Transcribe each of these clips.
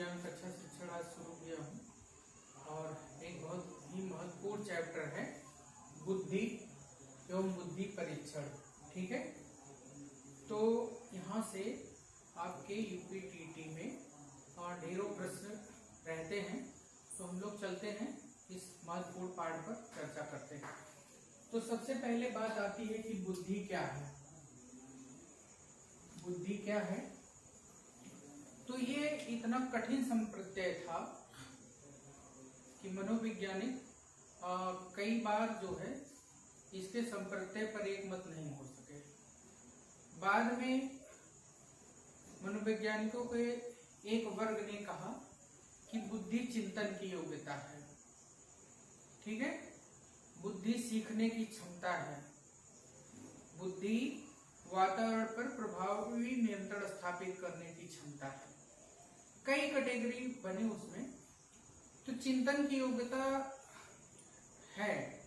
मनोविज्ञान कक्षा शिक्षण आज शुरू किया हूँ और एक बहुत ही महत्वपूर्ण चैप्टर है बुद्धि एवं बुद्धि परीक्षण। ठीक है, तो यहाँ से आपके यूपीटीटी में ढेरों प्रश्न रहते हैं, तो हम लोग चलते हैं इस महत्वपूर्ण पाठ पर चर्चा करते हैं। तो सबसे पहले बात आती है कि बुद्धि क्या है। बुद्धि क्या है, तो ये इतना कठिन संप्रत्यय था कि मनोवैज्ञानिक कई बार जो है इसके संप्रत्यय पर एक मत नहीं हो सके। बाद में मनोवैज्ञानिकों के एक वर्ग ने कहा कि बुद्धि चिंतन की योग्यता है। ठीक है, बुद्धि सीखने की क्षमता है, बुद्धि वातावरण पर प्रभावी नियंत्रण स्थापित करने की क्षमता है। कई कैटेगरी बने उसमें, तो चिंतन की योग्यता है।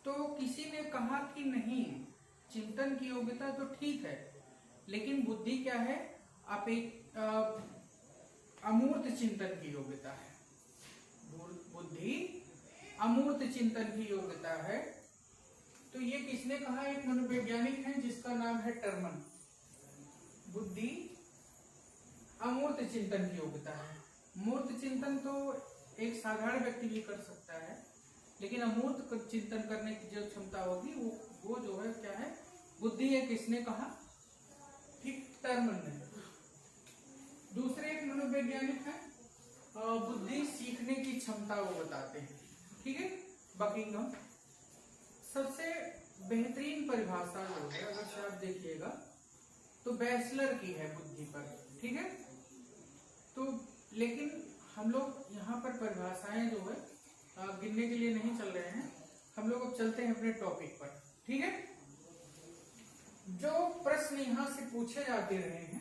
तो किसी ने कहा कि नहीं, चिंतन की योग्यता तो ठीक है, लेकिन बुद्धि क्या है, आप एक अमूर्त चिंतन की योग्यता है। बुद्धि अमूर्त चिंतन की योग्यता है। तो ये किसने कहा? एक मनोवैज्ञानिक है जिसका नाम है टर्मन। बुद्धि अमूर्त चिंतन की योग्यता है। मूर्त चिंतन तो एक साधारण व्यक्ति भी कर सकता है, लेकिन अमूर्त चिंतन करने की जो क्षमता होगी वो जो है क्या है, बुद्धि है। किसने कहा? ठीक, टर्मन ने। दूसरे एक मनोवैज्ञानिक है, बुद्धि सीखने की क्षमता वो बताते हैं। ठीक है, बकिंघम। सबसे बेहतरीन परिभाषा जो है, अगर से आप देखिएगा तो बैचलर की है बुद्धि पर। ठीक है, तो लेकिन हम लोग यहाँ पर परिभाषाएं जो है गिनने के लिए नहीं चल रहे हैं, हम लोग अब चलते हैं अपने टॉपिक पर। ठीक है, जो प्रश्न यहाँ से पूछे जाते रहे हैं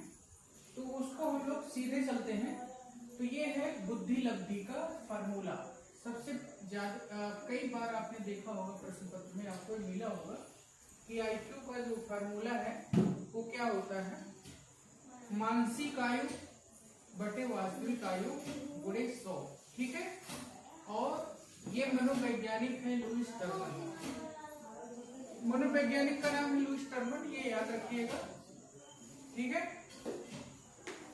तो उसको हम लोग सीधे चलते हैं। तो ये है बुद्धि लब्धि का फार्मूला। सबसे ज्यादा कई बार आपने देखा होगा प्रश्न पत्र में आपको मिला होगा कि आईक्यू का जो फार्मूला है वो क्या होता है, मानसिक आयु बटे वास्तविक आयु गुणे 100। ठीक है, और ये मनोवैज्ञानिक है लुईस टर्मन। मनोवैज्ञानिक का नाम है लुईस टर्मन, ये याद रखिएगा। ठीक है,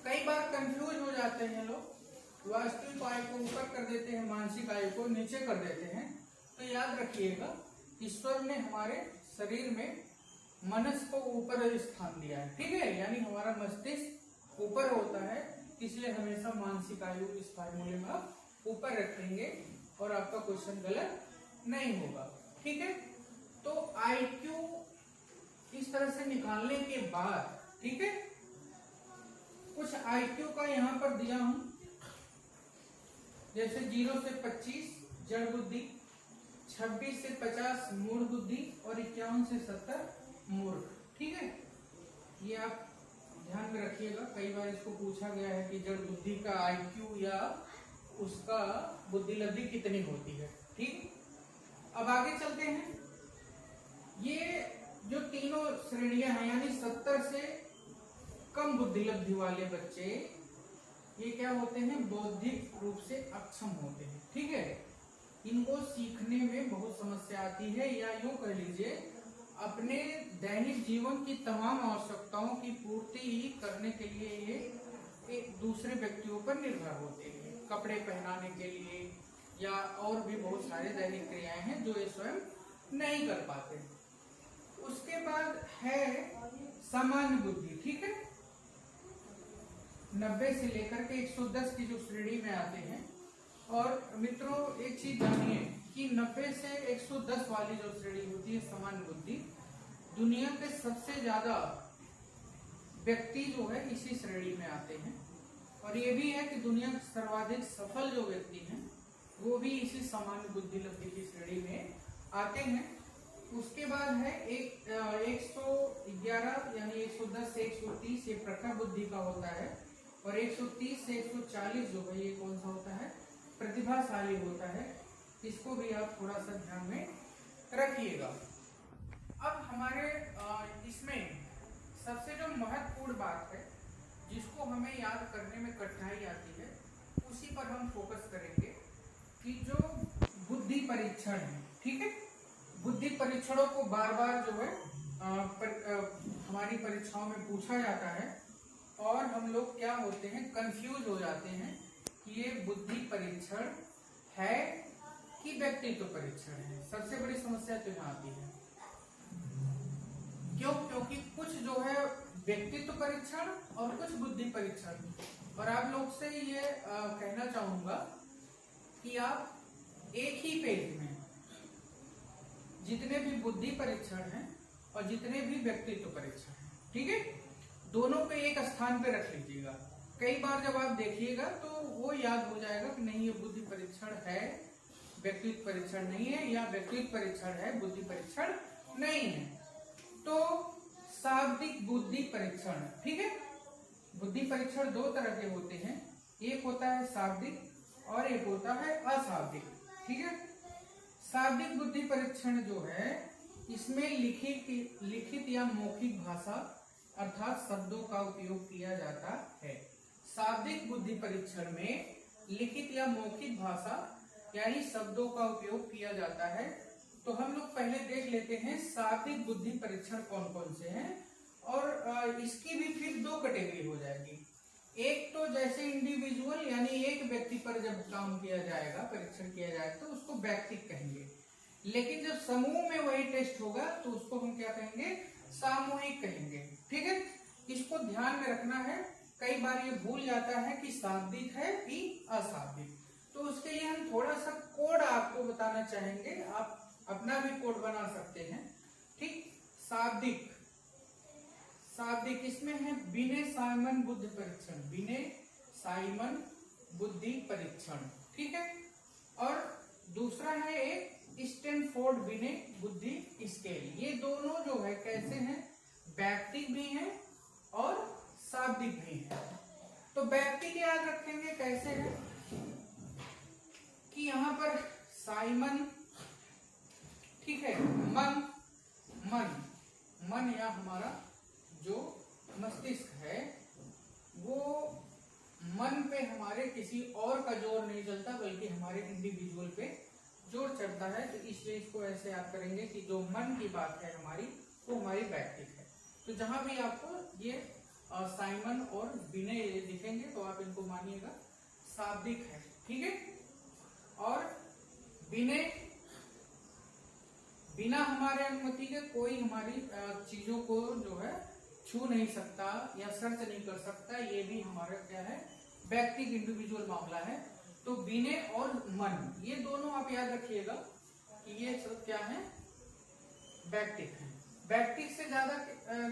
कई बार कंफ्यूज हो जाते हैं लोग, वास्तविक आयु को ऊपर कर देते हैं, मानसिक आयु को नीचे कर देते हैं। तो याद रखिएगा, ईश्वर ने हमारे शरीर में मनस को ऊपर स्थान दिया है। ठीक है, यानी हमारा मस्तिष्क ऊपर होता है, इसलिए हमेशा मानसिक आयु इस फार्मूले में आप ऊपर रखेंगे और आपका क्वेश्चन गलत नहीं होगा। ठीक है, तो आईक्यू इस तरह से निकालने के बाद, ठीक है, कुछ आईक्यू का यहाँ पर दिया हूं, जैसे 0 से 25 जड़ बुद्धि, 26 से 50 मूढ़ बुद्धि और 51 से 70 मूर्ख। ठीक है, ये आप ध्यान में रखिएगा। कई बार इसको पूछा गया है कि जड़ बुद्धि का आईक्यू या उसका बुद्धि लब्धि कितनी होती है। ठीक, अब आगे चलते हैं। ये जो तीनों श्रेणियां हैं, यानी 70 से कम बुद्धि लब्धि वाले बच्चे, ये क्या होते हैं, बौद्धिक रूप से अक्षम होते हैं। ठीक है, इनको सीखने में बहुत समस्या आती है, या यूं कह लीजिए अपने दैनिक जीवन की तमाम आवश्यकताओं की पूर्ति करने के लिए ये एक दूसरे व्यक्तियों पर निर्भर होते हैं। कपड़े पहनाने के लिए या और भी बहुत सारे दैनिक क्रियाएं हैं जो ये स्वयं नहीं कर पाते। उसके बाद है सामान्य बुद्धि। ठीक है, 90 से लेकर के 110 की जो श्रेणी में आते हैं। और मित्रों एक चीज जानिए कि 90 से 110 वाली जो श्रेणी होती है सामान्य बुद्धि, दुनिया के सबसे ज्यादा व्यक्ति जो है इसी श्रेणी में आते हैं। और ये भी है कि दुनिया के सर्वाधिक सफल जो व्यक्ति हैं वो भी इसी सामान्य बुद्धि लब्धि की श्रेणी में आते हैं। उसके बाद है 111 यानी 110 से 130 ये प्रखर बुद्धि का होता है, और 130 से 140 जो है ये कौन सा होता है, प्रतिभाशाली होता है। इसको भी आप थोड़ा सा ध्यान में रखिएगा। अब हमारे इसमें सबसे जो महत्वपूर्ण बात है जिसको हमें याद करने में कठिनाई आती है, उसी पर हम फोकस करेंगे कि जो बुद्धि परीक्षण है, ठीक है। बुद्धि परीक्षणों को बार बार जो है हमारी परीक्षाओं में पूछा जाता है और हम लोग क्या होते हैं, कंफ्यूज हो जाते हैं कि ये बुद्धि परीक्षण है कि व्यक्तित्व परीक्षण है। सबसे बड़ी समस्या तो यहाँ आती है। क्यों? क्योंकि कुछ जो है व्यक्तित्व परीक्षण और कुछ बुद्धि परीक्षण, और आप लोग से ये कहना चाहूंगा कि आप एक ही पेज में जितने भी बुद्धि परीक्षण हैं और जितने भी व्यक्तित्व परीक्षण हैं, ठीक है, दोनों पे एक स्थान पे रख लीजिएगा। कई बार जब आप देखिएगा तो वो याद हो जाएगा कि नहीं ये बुद्धि परीक्षण है, व्यक्तित्व परीक्षण नहीं है, या व्यक्तित्व परीक्षण है, बुद्धि परीक्षण नहीं है। तो शाब्दिक बुद्धि परीक्षण, ठीक है। बुद्धि परीक्षण दो तरह के होते हैं, एक होता है शाब्दिक और एक होता है अशाब्दिक, ठीक है। शाब्दिक बुद्धि परीक्षण जो है इसमें लिखित या मौखिक भाषा अर्थात शब्दों का उपयोग किया जाता है। शाब्दिक बुद्धि परीक्षण में लिखित या मौखिक भाषा यानी शब्दों का उपयोग किया जाता है। तो हम लोग पहले देख लेते हैं शाब्दिक बुद्धि परीक्षण कौन कौन से हैं, और इसकी भी फिर दो कैटेगरी हो जाएगी। एक तो जैसे इंडिविजुअल यानी एक व्यक्ति पर जब काम किया जाएगा, परीक्षण किया जाएगा तो उसको व्यक्तिक कहेंगे, लेकिन जब समूह में वही टेस्ट होगा तो उसको हम क्या कहेंगे, सामूहिक कहेंगे, ठीक है। इसको ध्यान में रखना है, कई बार ये भूल जाता है कि शाब्दिक है कि अशाब्दिक। तो उसके लिए हम थोड़ा सा कोड आपको बताना चाहेंगे, आप अपना भी कोड बना सकते हैं, ठीक। शाब्दिक, शाब्दिक इसमें है विनय साइमन बुद्धि परीक्षण, विनय साइमन बुद्धि परीक्षण, ठीक है। और दूसरा है एक स्टैनफोर्ड विनय बुद्धि स्केल। ये दोनों जो है कैसे हैं, व्यक्तिक भी हैं और शाब्दिक भी हैं। तो व्यक्तिक याद रखेंगे कैसे है कि यहाँ पर साइमन, ठीक है, मन मन मन या हमारा जो मस्तिष्क है वो मन पे हमारे किसी और का जोर नहीं चलता, बल्कि हमारे इंडिविजुअल पे जोर चढ़ता है। तो इसलिए इसको ऐसे याद करेंगे कि जो मन की बात है हमारी, वो हमारी व्यक्तिक है। तो जहां भी आपको ये साइमन और विनय दिखेंगे तो आप इनको मानिएगा शाब्दिक है, ठीक है। और विनय बिना हमारे अनुमति के कोई हमारी चीजों को जो है छू नहीं सकता या सर्च नहीं कर सकता, ये भी हमारा क्या है, व्यक्तिगत इंडिविजुअल मामला है। तो विनय और मन ये दोनों आप याद रखिएगा कि ये सब क्या है, व्यक्तिक है। व्यक्तिक से ज्यादा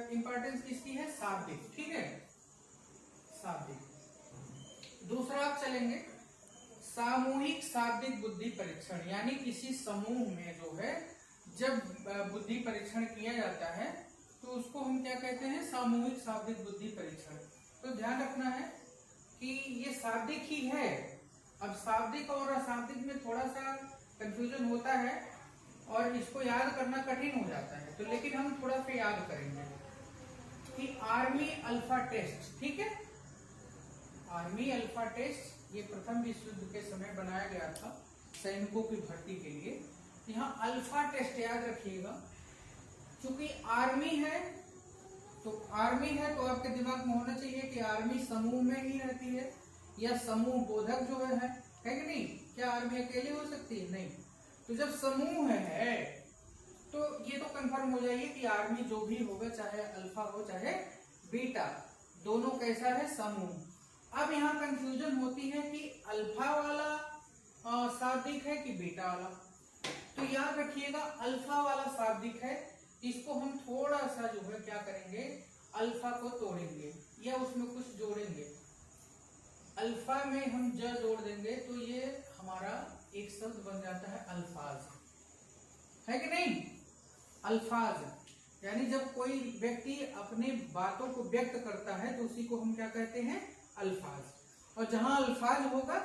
इंपॉर्टेंस किसकी है, शाब्दिक, ठीक है, शाब्दिक। दूसरा आप चलेंगे सामूहिक शाब्दिक बुद्धि परीक्षण, यानी किसी समूह में जो है जब बुद्धि परीक्षण किया जाता है तो उसको हम क्या कहते हैं, सामूहिक शाब्दिक बुद्धि परीक्षण। तो ध्यान रखना है कि ये शाब्दिक ही है। अब शाब्दिक और अशाब्दिक में थोड़ा सा कंफ्यूजन होता है और इसको याद करना कठिन हो जाता है, तो लेकिन हम थोड़ा सा याद करेंगे कि आर्मी अल्फा टेस्ट, ठीक है, आर्मी अल्फा टेस्ट ये प्रथम विश्व युद्ध के समय बनाया गया था सैनिकों की भर्ती के लिए। यहाँ अल्फा टेस्ट याद रखिएगा, क्योंकि आर्मी है तो आपके दिमाग में होना चाहिए कि आर्मी समूह में ही रहती है या समूह बोधक जो है कि नहीं, क्या आर्मी अकेले हो सकती है, नहीं। तो जब समूह है तो ये तो कंफर्म हो जाइए कि आर्मी जो भी होगा, चाहे अल्फा हो चाहे बीटा, दोनों कैसा है, समूह। अब यहाँ कंफ्यूजन होती है कि अल्फा वाला शाब्दिक है कि बीटा वाला। तो याद रखिएगा अल्फा वाला शाब्दिक है, इसको हम थोड़ा सा जो है क्या करेंगे, अल्फा को तोड़ेंगे या उसमें कुछ जोड़ेंगे। अल्फा में हम ज जोड़ देंगे तो ये हमारा एक शब्द बन जाता है अल्फाज, है कि नहीं, अल्फाज। यानी जब कोई व्यक्ति अपने बातों को व्यक्त करता है तो उसी को हम क्या कहते हैं, अल्फाज। और जहां अल्फाज होगा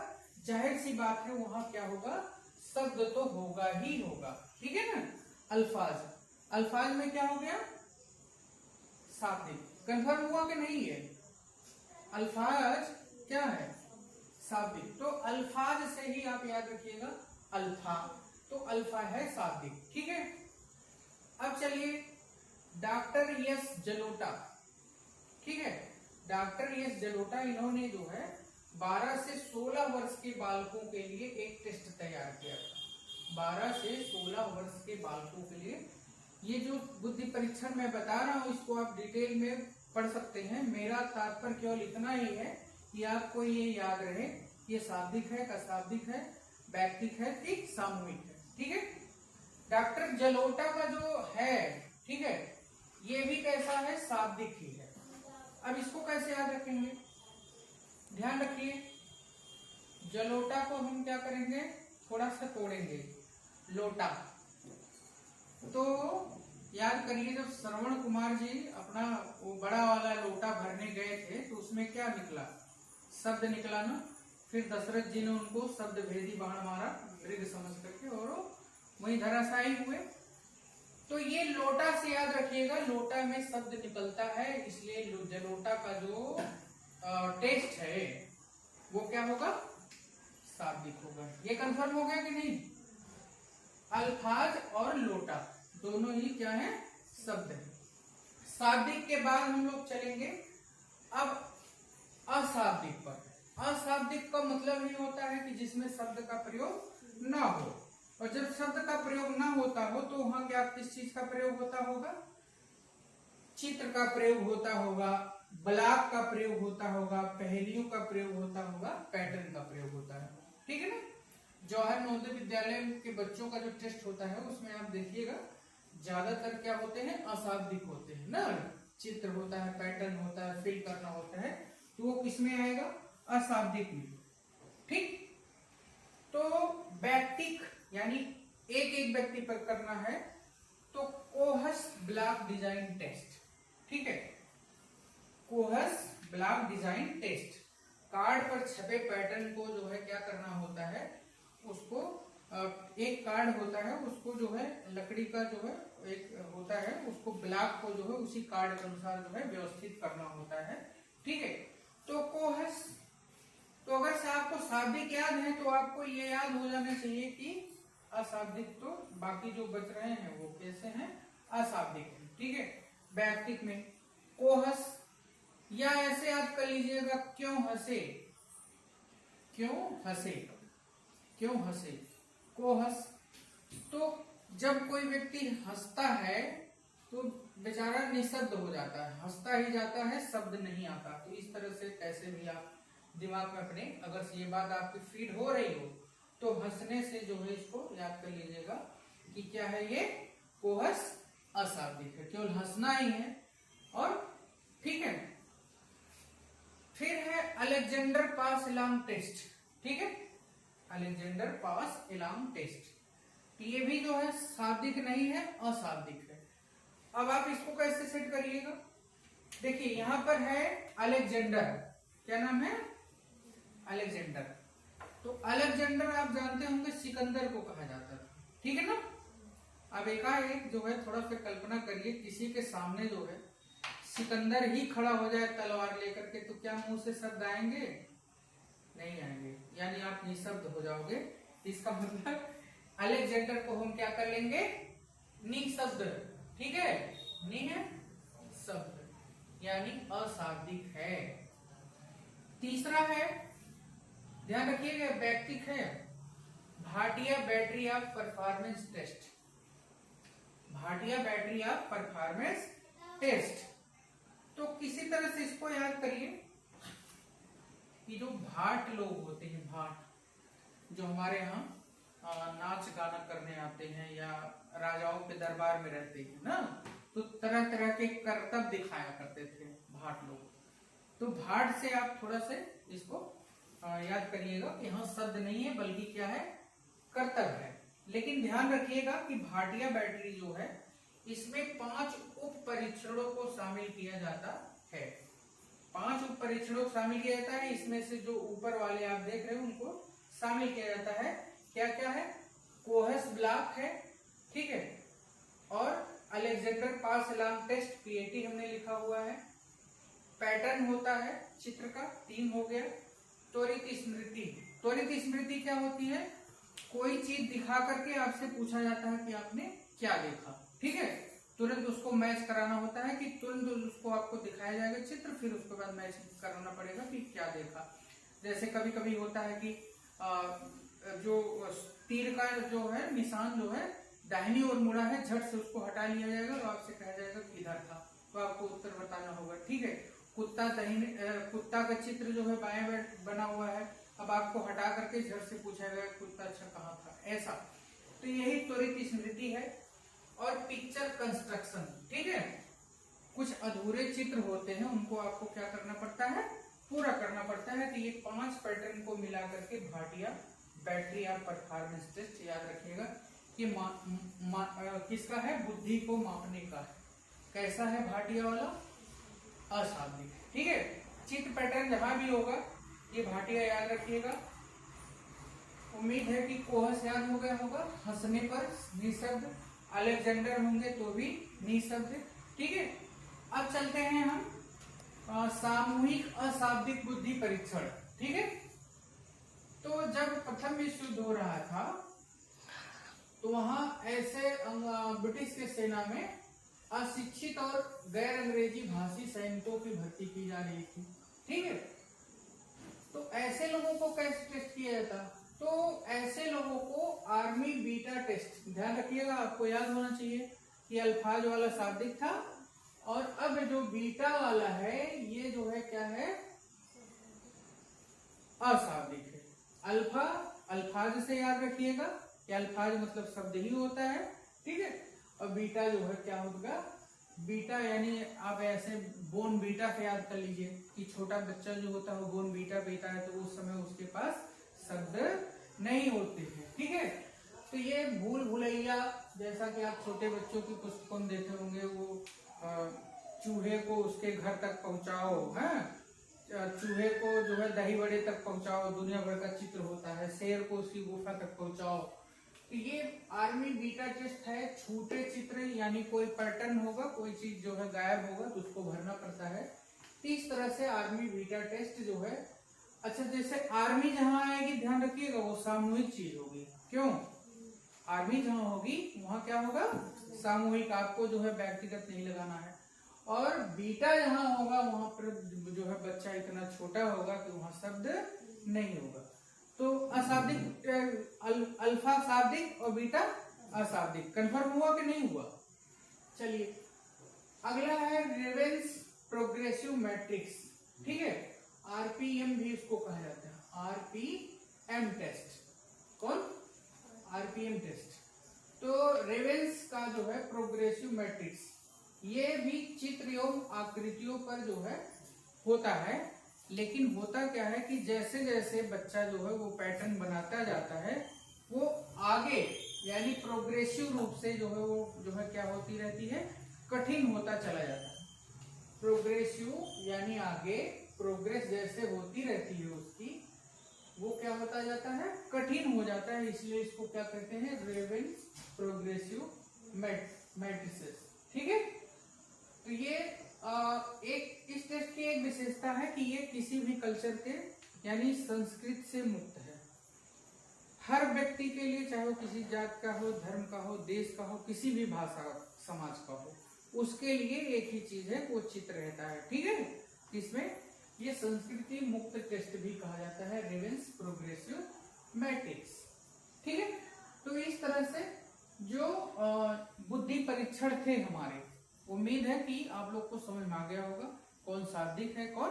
जाहिर सी बात है वहां क्या होगा, शब्द तो होगा ही होगा, ठीक है ना। अल्फाज, अल्फाज में क्या हो गया, शाब्दिक। कंफर्म हुआ कि नहीं है, अल्फाज क्या है? शाब्दिक। तो अल्फाज से ही आप याद रखिएगा अल्फा, तो अल्फा है शाब्दिक। ठीक है, अब चलिए डॉक्टर यस जलोटा, ठीक है, डॉक्टर यस जलोटा इन्होंने जो है 12 से 16 वर्ष के बालकों के लिए एक टेस्ट तैयार किया था। 12 से 16 वर्ष के बालकों के लिए ये जो बुद्धि परीक्षण मैं बता रहा हूँ इसको आप डिटेल में पढ़ सकते हैं। मेरा तात्पर्य केवल इतना ही है कि आपको ये याद रहे ये शाब्दिक है, अशाब्दिक है, व्यक्तिक है कि सामूहिक है। ठीक है, डॉक्टर जलोटा का जो है, ठीक है, ये भी कैसा है? शाब्दिक ही है। अब इसको कैसे याद रखेंगे? ध्यान रखिए, जलोटा को हम क्या करेंगे? थोड़ा सा तोड़ेंगे, लोटा। तो याद करिए जब श्रवण कुमार जी अपना वो बड़ा वाला लोटा भरने गए थे तो उसमें क्या निकला? शब्द निकला ना। फिर दशरथ जी ने उनको शब्द भेदी बाण मारा मृग समझ करके और वही धराशायी हुए। तो ये लोटा से याद रखिएगा, लोटा में शब्द निकलता है, इसलिए जलोटा का जो टेस्ट है वो क्या होगा? शाब्दिक होगा। ये कंफर्म हो गया कि नहीं? अल्फाज और लोटा दोनों ही क्या है? शब्द है। शाब्दिक के बाद हम लोग चलेंगे अब अशाब्दिक पर। अशाब्दिक का मतलब ही होता है कि जिसमें शब्द का प्रयोग ना हो, और जब शब्द का प्रयोग ना होता हो तो वहां क्या किस चीज का प्रयोग होता होगा? चित्र का प्रयोग होता होगा, ब्लॉक का प्रयोग होता होगा, पहेलियों का प्रयोग होता होगा, पैटर्न का प्रयोग होता है। ठीक है ना? जवाहर नवोदय विद्यालय के बच्चों का जो टेस्ट होता है उसमें आप देखिएगा ज्यादातर क्या होते हैं? अशाब्दिक होते हैं ना। चित्र होता है, पैटर्न होता है, फिल करना होता है, तो वो किसमें आएगा? अशाब्दिक में। ठीक, तो व्यक्तिक यानी एक एक व्यक्ति पर करना है तो कोहस ब्लॉक डिजाइन टेस्ट। ठीक है, Kohs block design test. Card पर छपे पैटर्न को जो है क्या करना होता है? उसको एक कार्ड होता है, उसको जो है लकड़ी का जो है एक होता है, उसको ब्लॉक को जो है उसी कार्ड के अनुसार जो है व्यवस्थित करना होता है। ठीक है, तो कोहस, तो अगर से आपको शाब्दिक याद है तो आपको ये याद हो जाना चाहिए कि अशाब्दिक तो बाकी जो बच रहे हैं वो कैसे हैं? अशाब्दिक है। ठीक है, व्यक्तिक में कोहस, या ऐसे याद कर लीजिएगा क्यों हंसे, क्यों हंसे, क्यों हंसे, कोहस। तो जब कोई व्यक्ति हंसता है तो बेचारा निशब्द हो जाता है, हंसता ही जाता है, शब्द नहीं आता। तो इस तरह से कैसे भी आप दिमाग में अपने अगर ये बात आपकी फीड हो रही हो तो हंसने से जो है इसको याद कर लीजिएगा कि क्या है? ये कोहस अशाब्दिक है, केवल हंसना ही है। और ठीक है, फिर है अलेक्जेंडर पास एलार्म टेस्ट। ठीक है, अलेक्जेंडर पास एलार्म टेस्ट, ये भी जो है शाब्दिक नहीं है, अशाब्दिक है। अब आप इसको कैसे सेट करिएगा? देखिए यहां पर है अलेक्जेंडर, क्या नाम है? अलेक्जेंडर। तो अलेक्जेंडर आप जानते होंगे सिकंदर को कहा जाता था। ठीक है ना? अब एकाएक जो है थोड़ा सा कल्पना करिए किसी के सामने जो है सिकंदर ही खड़ा हो जाए तलवार लेकर के, तो क्या मुंह से शब्द आएंगे? नहीं आएंगे, यानी आप निशब्द हो जाओगे। इसका मतलब अलेक्जेंडर को हम क्या कर लेंगे? निशब्द। ठीक है, नि है शब्द, यानी अशाब्दिक है। तीसरा है, ध्यान रखिएगा व्यक्तिक है, Bhatia battery of performance test. Bhatia battery of performance test. तो किसी तरह से इसको याद करिए कि जो भाट लोग होते हैं, भाट जो हमारे यहाँ नाच गाना करने आते हैं या राजाओं के दरबार में रहते हैं ना, तो तरह तरह के करतब दिखाया करते थे भाट लोग। तो भाट से आप थोड़ा से इसको याद करिएगा कि यहाँ शब्द नहीं है बल्कि क्या है? कर्तव्य है। लेकिन ध्यान रखिएगा कि भाटिया बैटरी जो है इसमें 5 उप परीक्षणों को शामिल किया जाता है। 5 उप परीक्षणों को शामिल किया जाता है। इसमें से जो ऊपर वाले आप देख रहे हो उनको शामिल किया जाता है। क्या क्या है? कोहस ब्लॉक है, ठीक है, और अलेक्जेंडर पास एलार्म टेस्ट, पीएटी हमने लिखा हुआ है, पैटर्न होता है चित्र का, 3 हो गया। त्वरित स्मृति, त्वरित स्मृति क्या होती है? कोई चीज दिखा करके आपसे पूछा जाता है कि आपने क्या देखा, ठीक है, तुरंत उसको मैच कराना होता है कि तुरंत उसको आपको दिखाया जाएगा चित्र, फिर उसके बाद मैच कराना पड़ेगा कि क्या देखा। जैसे कभी कभी होता है कि जो तीर का जो है निशान जो है दाहिनी ओर मुड़ा है, झट से उसको हटा लिया जाएगा और आपसे कहा जाएगा कि इधर था, तो आपको उत्तर बताना होगा, ठीक है। कुत्ता का चित्र जो है बाएं बना हुआ है, अब आपको हटा करके झट से पूछा गया कुत्ता अच्छा कहाँ था, ऐसा। तो यही त्वरित स्मृति है। और पिक्चर कंस्ट्रक्शन, ठीक है, कुछ अधूरे चित्र होते हैं, उनको आपको क्या करना पड़ता है? पूरा करना पड़ता है। तो ये 5 पैटर्न को मिला करके भाटिया बैटरी और परफॉर्मेंस टेस्ट याद रखिएगा। ये किसका है? बुद्धि को मापने का है। कैसा है भाटिया वाला? अशाब्दिक, ठीक है। चित्र पैटर्न जहां भी होगा ये भाटिया याद रखिएगा। उम्मीद है कि कोहस याद हो गया होगा, हंसने पर निशब्द, अलेक्जेंडर होंगे तो भी निशब्द, ठीक है। अब चलते हैं हम सामूहिक अशाब्दिक बुद्धि परीक्षण, ठीक है। तो जब प्रथम विश्व युद्ध हो रहा था तो वहां ऐसे ब्रिटिश के सेना में अशिक्षित और गैर अंग्रेजी भाषी सैनिकों की भर्ती की जा रही थी, ठीक है। तो ऐसे लोगों को कैसे टेस्ट किया जाता? तो ऐसे लोगों को आर्मी बीटा टेस्ट, ध्यान रखिएगा, आपको याद होना चाहिए कि अल्फाज वाला शाब्दिक था और अब जो बीटा वाला है ये जो है क्या है? अशाब्दिक है। अल्फा अल्फाज से याद रखिएगा कि अल्फाज मतलब शब्द ही होता है, ठीक है। और बीटा जो है क्या होगा? बीटा यानी आप ऐसे बोन बीटा से याद कर लीजिए कि छोटा बच्चा जो होता है वो बोन बीटा बेटा है, तो उस समय उसके पास शब्द नहीं होते हैं, ठीक है। तो ये भूल भुलैया, जैसा कि आप छोटे बच्चों की पुस्तकों में देखे होंगे, वो चूहे को उसके घर तक पहुंचाओ, है, चूहे को जो है दही बड़े तक पहुंचाओ, दुनिया भर का चित्र होता है, शेर को उसकी गुफा तक पहुंचाओ। तो ये आर्मी बीटा टेस्ट है। छूटे चित्र यानी कोई पैटर्न होगा, कोई चीज जो है गायब होगा तो उसको भरना पड़ता है। तो इस तरह से आर्मी बीटा टेस्ट जो है, अच्छा जैसे आर्मी जहां आएगी ध्यान रखिएगा वो सामूहिक चीज होगी। क्यों? आर्मी जहां होगी वहां क्या होगा? सामूहिक, आपको जो है व्यक्तिगत नहीं लगाना है। और बीटा जहां होगा वहां पर जो है बच्चा इतना छोटा होगा कि वहां शब्द नहीं होगा। तो अशाब्दिक, अल्फा शाब्दिक और बीटा अशाब्दिक, कंफर्म हुआ कि नहीं हुआ? चलिए अगला है रेवेंस प्रोग्रेसिव मैट्रिक्स, ठीक है। आरपीएम भी इसको कहा जाता है, आरपीएम टेस्ट। कौन? RPM test. तो रेवेंस का जो है प्रोग्रेसिव मैट्रिक्स, ये भी चित्र एवं आकृतियों पर जो है होता है। लेकिन होता क्या है कि जैसे जैसे बच्चा जो है वो पैटर्न बनाता जाता है, वो आगे यानी प्रोग्रेसिव रूप से जो है वो जो है क्या होती रहती है? कठिन होता चला जाता है। प्रोग्रेसिव यानी आगे प्रोग्रेस जैसे होती रहती है उसकी, वो क्या होता जाता है? कठिन हो जाता है। इसलिए इसको क्या कहते हैं? रेवेंस प्रोग्रेसिव मैट्रिसेस, ठीक है। तो ये एक इस टेस्ट की एक विशेषता है कि ये किसी भी कल्चर के यानी संस्कृत से मुक्त है। हर व्यक्ति के लिए, चाहे वो किसी जात का हो, धर्म का हो, देश का हो, किसी भी भाषा समाज का हो, उसके लिए एक ही चीज है, वो चित्र रहता है, ठीक है। इसमें ये संस्कृति मुक्त टेस्ट भी कहा जाता है, रेवेंस प्रोग्रेसिव मैट्रिक्स, ठीक है। तो इस तरह से जो बुद्धि परीक्षण थे हमारे, उम्मीद है कि आप लोग को समझ में आ गया होगा कौन शाब्दिक है कौन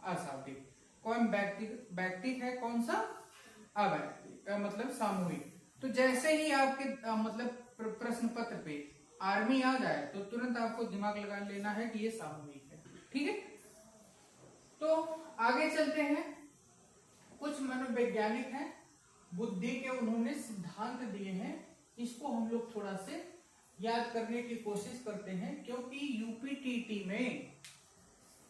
अशाब्दिक, कौन व्यक्तिक है कौन सा अवैक्तिक, मतलब सामूहिक। तो जैसे ही आपके मतलब प्रश्न पत्र पे आर्मी आ जाए तो तुरंत आपको दिमाग लगा लेना है कि ये सामूहिक है, ठीक है। तो आगे चलते हैं। कुछ मनोवैज्ञानिक हैं, बुद्धि के उन्होंने सिद्धांत दिए हैं, इसको हम लोग थोड़ा से याद करने की कोशिश करते हैं, क्योंकि यूपीटीटी में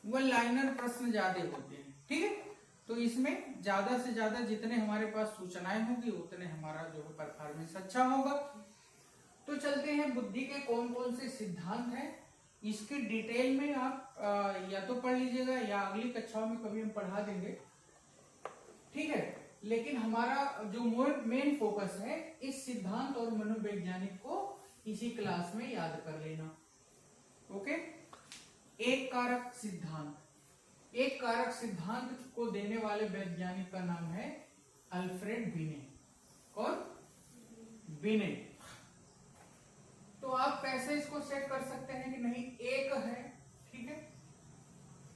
वो लाइनर प्रश्न ज्यादा होते हैं, ठीक है। तो इसमें ज्यादा से ज्यादा जितने हमारे पास सूचनाएं होंगी उतने हमारा जो है परफॉर्मेंस अच्छा होगा। तो चलते हैं, बुद्धि के कौन कौन से सिद्धांत हैं इसकी डिटेल में आप या तो पढ़ लीजिएगा या अगली कक्षाओं में कभी हम पढ़ा देंगे, ठीक है। लेकिन हमारा जो मेन फोकस है इस सिद्धांत और मनोवैज्ञानिक को इसी क्लास में याद कर लेना। ओके। एक कारक सिद्धांत, एक कारक सिद्धांत को देने वाले वैज्ञानिक का नाम है अल्फ्रेड बिने। कौन? बिने। तो आप कैसे इसको सेट कर सकते हैं कि नहीं एक है, ठीक है।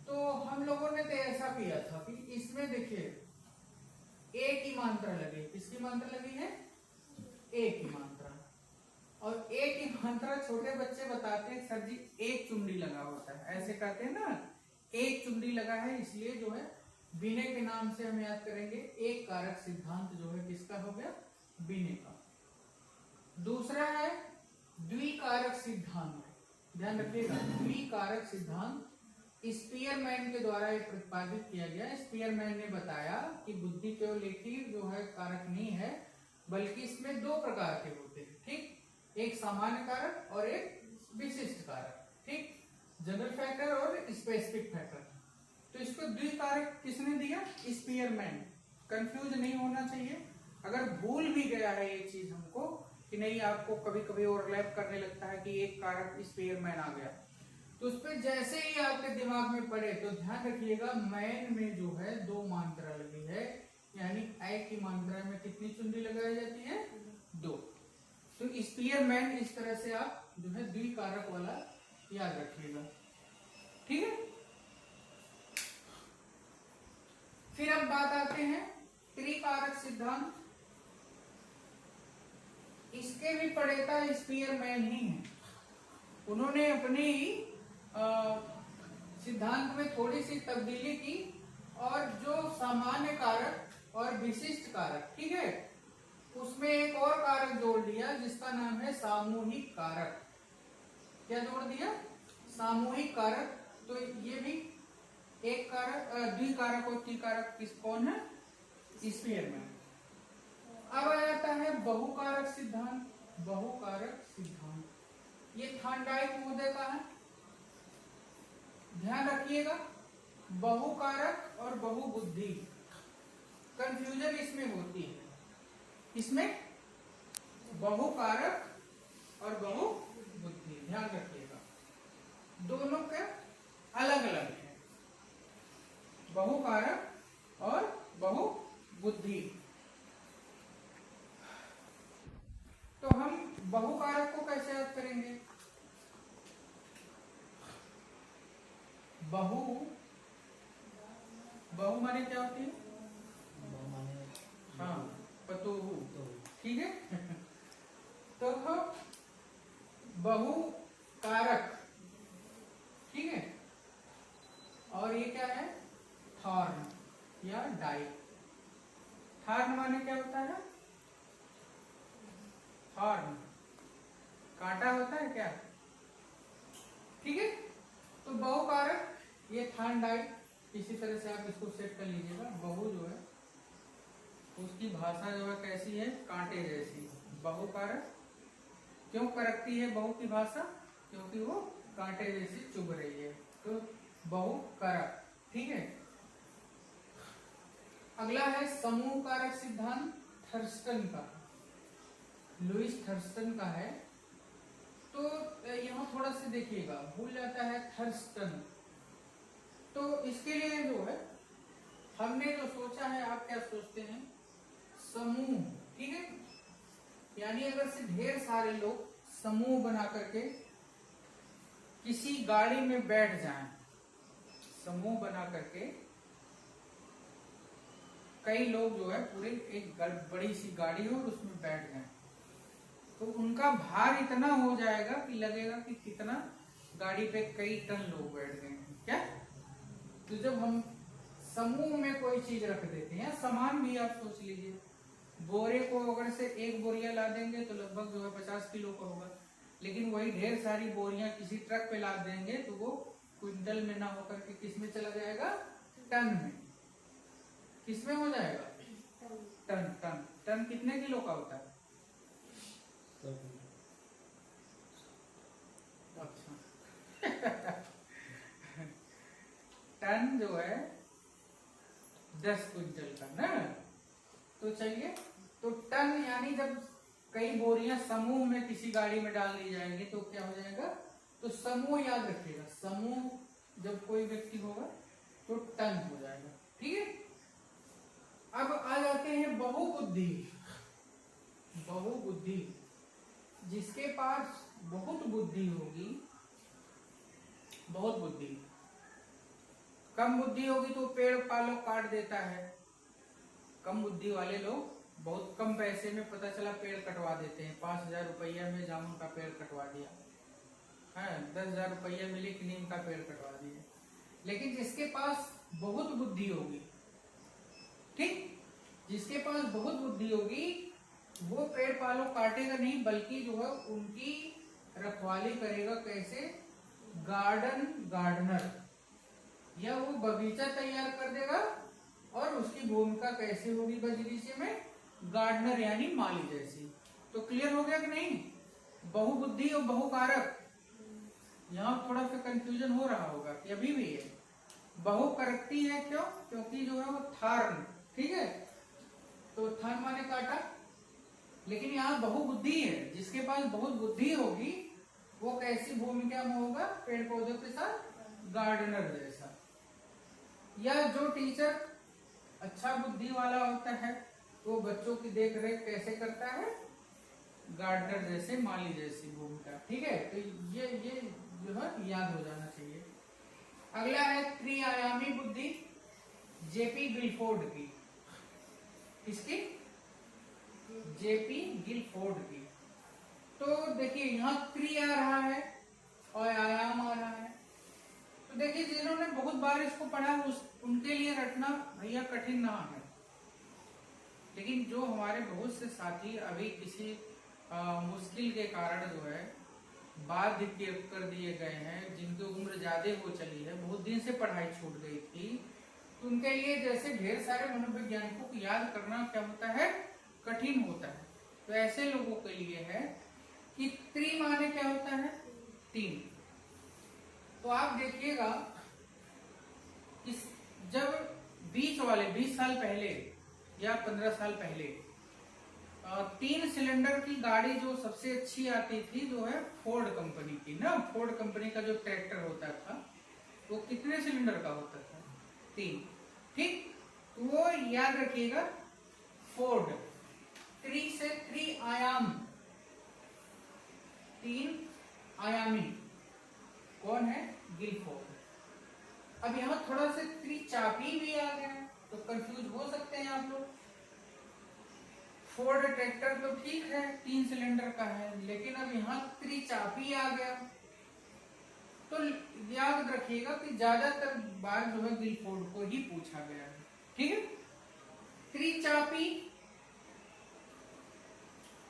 तो हम लोगों ने तो ऐसा किया था कि इसमें देखिए एक ही मात्रा लगी। किसकी मात्रा लगी है? एक ही मात्रा। और एक ही मात्रा छोटे बच्चे बताते हैं सर जी एक चुंडी लगा होता है, ऐसे कहते हैं ना, एक चुंडी लगा है, इसलिए जो है बिने के नाम से हम याद करेंगे। एक कारक सिद्धांत जो है किसका हो गया? बिने का। दूसरा है द्विकारक सिद्धांत। ध्यान रखिएगा, द्विकारक सिद्धांत स्पीयरमैन के द्वारा ये प्रतिपादित किया गया। स्पीयरमैन ने बताया कि बुद्धि केवल एक ही जो है कारक नहीं है, बल्कि इसमें दो प्रकार के होते हैं, ठीक। एक सामान्य कारक और एक विशिष्ट कारक, ठीक। जनरल फैक्टर और स्पेसिफिक फैक्टर। तो इसको द्विकारक किसने दिया? स्पीयरमैन। कंफ्यूज नहीं होना चाहिए। अगर भूल भी गया है ये चीज हमको कि नहीं, आपको कभी कभी ओवरलैप करने लगता है कि एक कारक स्पीयरमैन आ गया, तो उस पर जैसे ही आपके दिमाग में पड़े तो ध्यान रखिएगा मैन में जो है दो मात्रा लगी है, यानी एक की मात्रा में कितनी चुंडी लगाई जाती है? दो। तो स्पीयरमैन इस तरह से आप जो है द्विकारक वाला याद रखिएगा, ठीक है। फिर अब बात आते हैं त्रिकारक सिद्धांत। इसके भी प्रणेता स्पीयरमैन ही हैं। उन्होंने अपने ही सिद्धांत में थोड़ी सी तब्दीली की और जो सामान्य कारक और विशिष्ट कारक, ठीक है, उसमें एक और कारक जोड़ दिया जिसका नाम है सामूहिक कारक। क्या जोड़ दिया? सामूहिक कारक। तो ये भी एक कारक, द्विकारक और त्रिकारक किस कौन है? स्पीयरमैन। अब आ जाता है बहुकारक सिद्धांत। बहुकारक सिद्धांत ये थॉर्नडाइक महोदय का है। ध्यान रखिएगा, बहुकारक और बहुबुद्धि, कंफ्यूजन इसमें होती है। इसमें बहुकारक और बहुबुद्धि, ध्यान रखिएगा, दोनों के अलग अलग है, बहुकारक और बहुबुद्धि। तो हम बहुकारक को कैसे याद करेंगे? बहु माने क्या होती है? हाँ, पतोहू, ठीक है। तो बहु कारक, ठीक है। और ये क्या है? थॉर्न या डाई। थॉर्न माने क्या होता है? थॉर्न कांटा होता है क्या? ठीक है। तो बहुकारक ये थॉर्नडाइक, इसी तरह से आप इसको सेट कर लीजिएगा। बहु जो है उसकी भाषा जो है कैसी है? कांटे जैसी। बहुकारक क्यों करकती है बहु की भाषा? क्योंकि वो कांटे जैसी चुभ रही है। तो बहुकारक, ठीक है। अगला है समूह कारक सिद्धांत, थर्स्टन का, लुईस थर्स्टन का है। तो यहाँ थोड़ा सा देखिएगा, भूल जाता है थर्स्टन। तो इसके लिए जो है हमने जो सोचा है, आप क्या सोचते हैं? समूह, ठीक है। यानी अगर से ढेर सारे लोग समूह बना करके किसी गाड़ी में बैठ जाएं, समूह बना करके कई लोग जो है पूरे एक बड़ी सी गाड़ी हो और उसमें बैठ जाएं, तो उनका भार इतना हो जाएगा कि लगेगा कि कितना गाड़ी पे कई टन लोग बैठ गए हैं, क्या? तो जब हम समूह में कोई चीज रख देते हैं, सामान भी आप सोच लीजिए, बोरे को अगर से एक बोरिया ला देंगे तो लगभग जो है 50 किलो का होगा, लेकिन वही ढेर सारी बोरियां किसी ट्रक पे लाद देंगे तो वो क्विंटल में ना होकर के किस में चला जाएगा? टन में। किस में हो जाएगा? टन। टन टन कितने किलो का होता है? अच्छा जो है 10 क्विंटल का ना। तो चलिए, तो टन यानी जब कई बोरियां समूह में किसी गाड़ी में डाल दी जाएंगी तो क्या हो जाएगा, तो समूह याद रखिएगा, समूह जब कोई व्यक्ति होगा तो टन हो जाएगा। ठीक है, अब आ जाते हैं बहुबुद्धि। बहुबुद्धि, जिसके पास बहुत बुद्धि होगी, बहुत बुद्धि, कम बुद्धि होगी तो पेड़ पालो काट देता है। कम बुद्धि वाले लोग बहुत कम पैसे में पता चला पेड़ कटवा देते हैं। 5,000 रुपया में जामुन का पेड़ कटवा दिया है, 10,000 रुपया में नीम का पेड़ कटवा दिया। लेकिन जिसके पास बहुत बुद्धि होगी, ठीक, जिसके पास बहुत बुद्धि होगी वो पेड़ पालो काटेगा नहीं, बल्कि जो है उनकी रखवाली करेगा। कैसे? गार्डनर, या वो बगीचा तैयार कर देगा। और उसकी भूमिका कैसे होगी बगीचे में? गार्डनर यानी माली जैसी। तो क्लियर हो गया कि नहीं? बहुबुद्धि और बहुकारक, यहाँ थोड़ा सा कंफ्यूजन हो रहा होगा कि अभी भी है। बहु करकती है, क्यों? क्योंकि जो है वो थार्न, ठीक है, तो थार्न माने काटा। लेकिन यहाँ बहुबुद्धि है, जिसके पास बहुत बुद्धि होगी वो कैसी भूमिका में होगा? पेड़ पौधों के साथ गार्डनर जैसा। या जो टीचर अच्छा बुद्धि वाला होता है वो बच्चों की देख रेख कैसे करता है? गार्डनर जैसे, माली जैसी भूमिका। ठीक है, तो ये जो है याद हो जाना चाहिए। अगला है त्रिआयामी बुद्धि, जेपी गिलफोर्ड की। किसकी? जेपी गिलफोर्ड की। तो देखिए यहाँ त्रि आ रहा है और आयाम आ रहा है। तो देखिए जिन्होंने बहुत बार इसको पढ़ा उनके लिए रटना भैया कठिन ना है। लेकिन जो हमारे बहुत से साथी अभी किसी मुश्किल के कारण जो है बाध्य कर दिए गए हैं, जिनकी उम्र ज्यादा हो चली है, बहुत दिन से पढ़ाई छूट गई थी, तो उनके लिए जैसे ढेर सारे मनोवैज्ञानिकों को याद करना क्या होता है? कठिन होता है। तो ऐसे लोगों के लिए है कि त्रि माने क्या होता है? 3। तो आप देखिएगा जब बीच वाले 20 साल पहले या 15 साल पहले 3 सिलेंडर की गाड़ी जो सबसे अच्छी आती थी जो है फोर्ड कंपनी की ना। फोर्ड कंपनी का जो ट्रैक्टर होता था वो कितने सिलेंडर का होता था? 3। ठीक, तो वो याद रखिएगा, फोर्ड। 3 से 3 आयाम, 3 आयामी कौन है? गिलफोर्ड। अब यहाँ थोड़ा सा त्रिचापी भी आ गया तो कंफ्यूज हो सकते हैं आप लोग। फोर्ड ट्रैक्टर तो ठीक है 3 सिलेंडर का है, लेकिन अब यहाँ त्रिचापी आ गया। तो याद रखिएगा कि ज्यादातर बार जो है गिलफोर्ड को ही पूछा गया है। ठीक है, त्रिचापी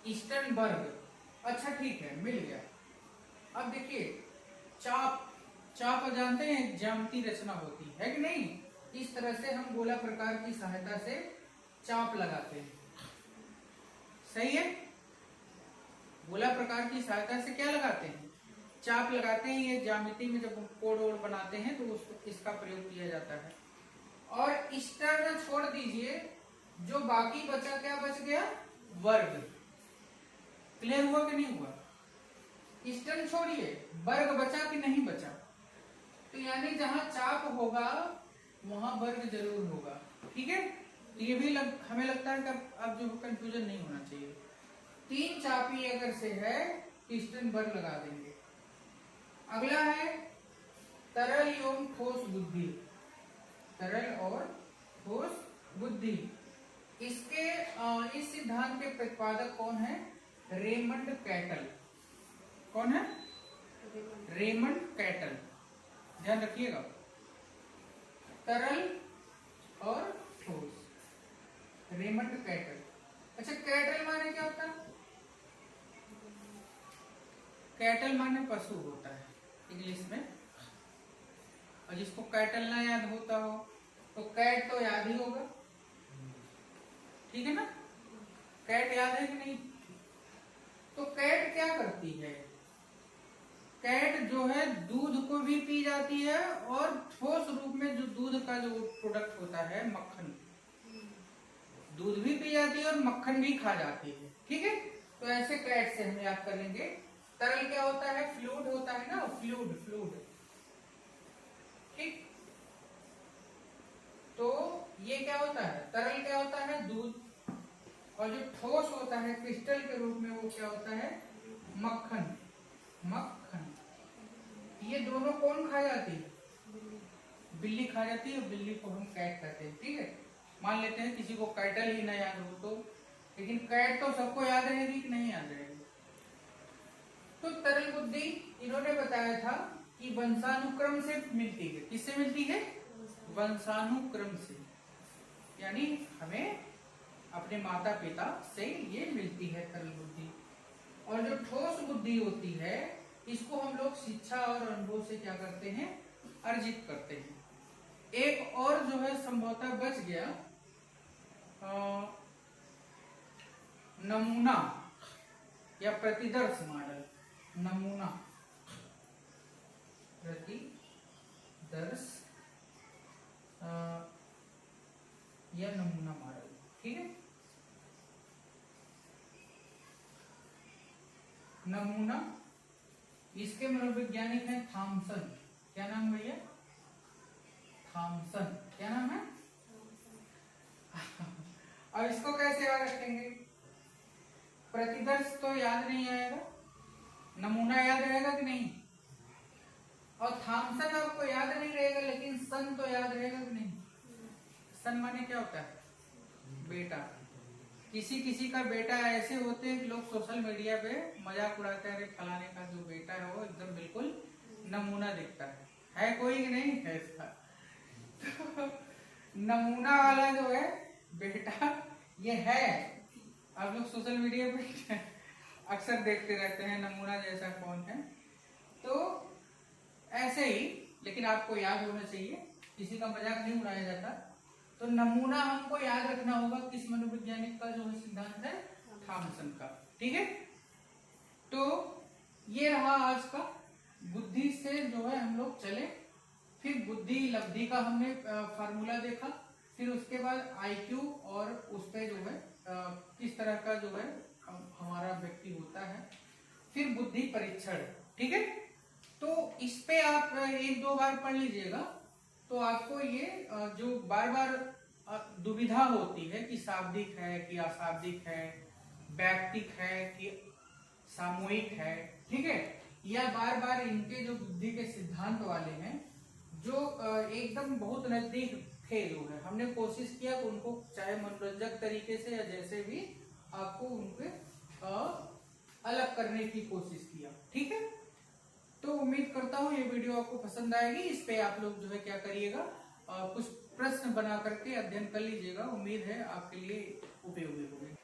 ईस्टर्नबर्ग। अच्छा ठीक है, मिल गया। अब देखिए चाप जानते हैं ज्यामिति रचना होती है कि नहीं? इस तरह से हम गोला प्रकार की सहायता से चाप लगाते हैं। सही है, गोला प्रकार की सहायता से क्या लगाते हैं? चाप लगाते हैं। ये ज्यामिति में जब कोड वोड बनाते हैं तो उसको इसका प्रयोग किया जाता है। और ईस्टर्न छोड़ दीजिए, जो बाकी बचा क्या बच गया? वर्ग। क्लियर हुआ कि नहीं हुआ? ईस्टर्न छोड़िए, वर्ग बचा कि नहीं बचा? तो यानी जहां चाप होगा वहां वर्ग जरूर होगा। ठीक है, तो ये भी हमें लगता है कि अब जो कंफ्यूजन नहीं होना चाहिए। 3 चापी अगर से है ईस्टर्न वर्ग लगा देंगे। अगला है तरल एवं ठोस बुद्धि। तरल और ठोस बुद्धि, इसके इस सिद्धांत के प्रतिपादक कौन है? Raymond cattle. कौन है? Raymond cattle. ध्यान रखिएगा, तरल और ठोस, रेमंड कैटल। अच्छा, कैटल माने क्या होता है? कैटल माने पशु होता है इंग्लिश में। और जिसको कैटल ना याद होता हो तो कैट तो याद ही होगा। ठीक है ना? कैट याद है कि नहीं? तो कैट क्या करती है? कैट जो है दूध को भी पी जाती है और ठोस रूप में जो दूध का जो प्रोडक्ट होता है मक्खन, दूध भी पी जाती है और मक्खन भी खा जाती है। ठीक है, तो ऐसे कैट से हम याद कर लेंगे। तरल क्या होता है? फ्लूइड होता है ना, फ्लूइड फ्लूइड। ठीक, तो ये क्या होता है? तरल क्या होता है? दूध। और जो ठोस होता है क्रिस्टल के रूप में वो क्या होता है? मक्खन। मक्खन ये दोनों कौन खा जाती है? बिल्ली खा जाती है, और बिल्ली को हम कैट कहते हैं। ठीक है, मान लेते हैं किसी को कैटल ही ना याद हो तो, लेकिन कैट तो सबको याद रहेगी कि नहीं याद रहेगी? तो तरल बुद्धि इन्होंने बताया था कि वंशानुक्रम से मिलती है। किससे मिलती है? वंशानुक्रम से, यानी हमें अपने माता पिता से ये मिलती है तरल बुद्धि। और जो ठोस बुद्धि होती है इसको हम लोग शिक्षा और अनुभव से क्या करते हैं? अर्जित करते हैं। एक और जो है संभवतः बच गया, नमूना या प्रतिदर्श मॉडल। नमूना प्रतिदर्श या नमूना मॉडल। ठीक है, नमूना, इसके मनोवैज्ञानिक हैं थॉमसन। क्या नाम भैया? थॉमसन। क्या नाम है? अब इसको कैसे याद रखेंगे? प्रतिदर्श तो याद नहीं आएगा, नमूना याद रहेगा कि नहीं? और थॉमसन आपको याद नहीं रहेगा, लेकिन सन तो याद रहेगा कि नहीं? सन माने क्या होता है? बेटा। किसी किसी का बेटा ऐसे होते हैं कि लोग सोशल मीडिया पे मजाक उड़ाते हैं, अरे फलाने का जो बेटा है वो एकदम बिल्कुल नमूना दिखता है कोई कि नहीं है इसका? तो नमूना वाला जो है बेटा ये है। आप लोग सोशल मीडिया पे अक्सर देखते रहते हैं नमूना जैसा कौन है, तो ऐसे ही, लेकिन आपको याद होना चाहिए, किसी का मजाक नहीं उड़ाया जाता। तो नमूना हमको याद रखना होगा किस मनोवैज्ञानिक का जो है सिद्धांत है? थॉमसन का। ठीक है, तो ये रहा आज का। बुद्धि से जो है हम लोग चले, फिर बुद्धि लब्धि का हमने फार्मूला देखा, फिर उसके बाद आईक्यू और उस पे जो है किस तरह का जो है हमारा व्यक्ति होता है, फिर बुद्धि परीक्षण। ठीक है, तो इस पे आप एक दो बार पढ़ लीजिएगा, तो आपको ये जो बार बार दुविधा होती है कि शाब्दिक है कि अशाब्दिक है, व्यक्तिक है कि सामूहिक है, ठीक है, या बार बार इनके जो बुद्धि के सिद्धांत वाले हैं जो एकदम बहुत नजदीक थे, जो है हमने कोशिश किया कि उनको चाहे मनोरंजक तरीके से या जैसे भी आपको उनके अलग करने की कोशिश किया। ठीक है, तो उम्मीद करता हूँ ये वीडियो आपको पसंद आएगी। इस पे आप लोग जो है क्या करिएगा, कुछ प्रश्न बना करके अध्ययन कर लीजिएगा। उम्मीद है आपके लिए उपयोगी होगी।